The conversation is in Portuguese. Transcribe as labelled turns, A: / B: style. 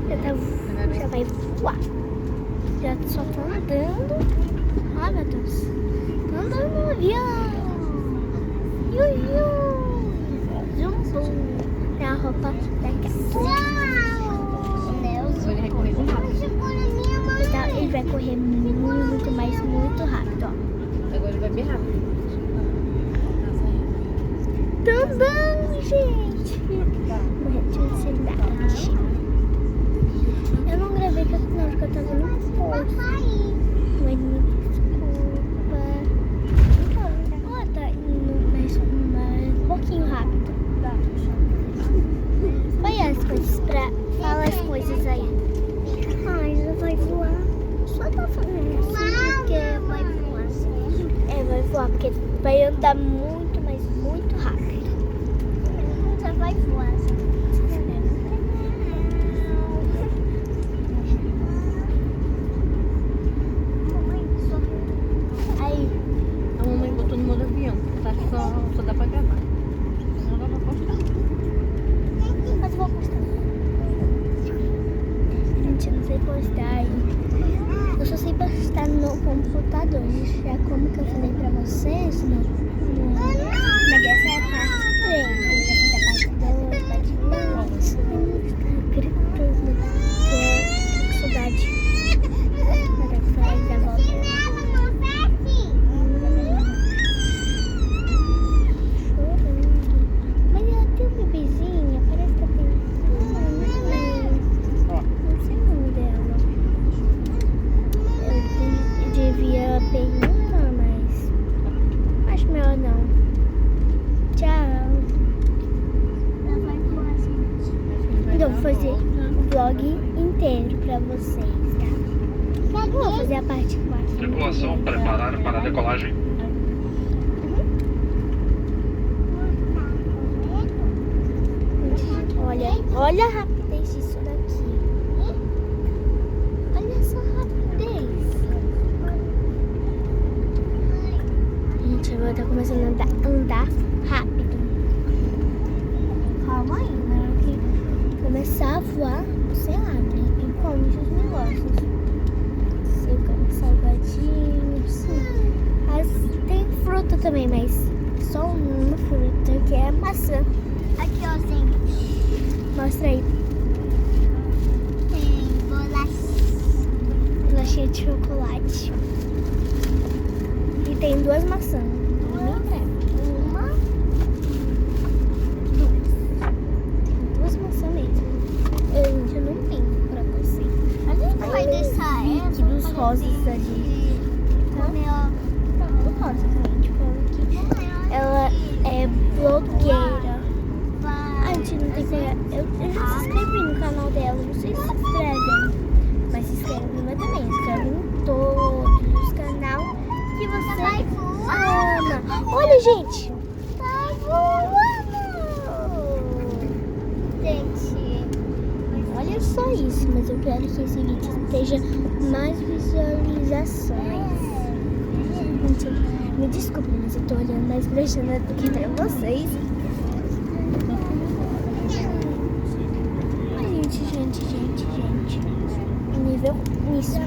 A: Já vai voar. Já só tô andando. Ai, meu Deus. Tô andando no avião. Zum. Tem a roupa daqui. Então, ele vai correr muito, mas muito rápido, ó.
B: Agora ele vai bem rápido.
A: Tô bom, gente. Morrendo de ansiedade. Eu não gravei porque eu tava no posto. Mas me desculpa. Ela tá indo mais um pouquinho rápido. Olha as coisas fala as coisas aí. Ai, ela vai voar. Só tá falando assim porque vai voar. É, vai voar porque vai andar muito, mas muito rápido. Ela vai voar. Aí,
B: A mamãe botou no modo avião. Tá só dá pra gravar. Não dá pra postar.
A: mas eu vou postar. Gente, eu não sei postar ainda. Eu só sei postar no computador. Já como que eu falei pra vocês, mas essa é a parte 3. A parte 2, parte 3. Gritando. Tô com saudade. Mas eu falei da volta. Mas ela tem um bebezinho, parece que tem. Não sei o nome dela. Eu devia perguntar, mas acho melhor não. Tchau. Então vou fazer o vlog inteiro pra vocês, tá? Vou fazer a parte 4.
C: Tripulação, preparar para a decolagem.
A: Olha a rapidez disso daqui. Olha essa rapidez. Gente, eu vou estar começando a andar rápido. Calma aí, na hora que começar a voar, você abre e come os negócios. Você come salgadinho, sim. Tem fruta também, mas só uma fruta que é a maçã. Aqui, ó, gente. Mostra aí. Tem bolachinha de chocolate. E tem 2 maçãs. Uma, duas. 2 maçãs mesmo. Eu não vim pra você. A gente vai deixar essa dos rosas ali. Não rosa, gente. Ela é blogueira. A gente não tem que pegar. Eu já se inscrevi no canal dela. Vocês se inscrevem. Mas se inscreve no meu também. Se inscreve em todos os canais que você ama. Olha, gente. Tá voando. Gente. Olha só isso. Mas eu quero que esse vídeo esteja mais visualizações. Gente, me desculpe, mas eu tô olhando mais prestando aqui pra vocês. Gente. Nível isso.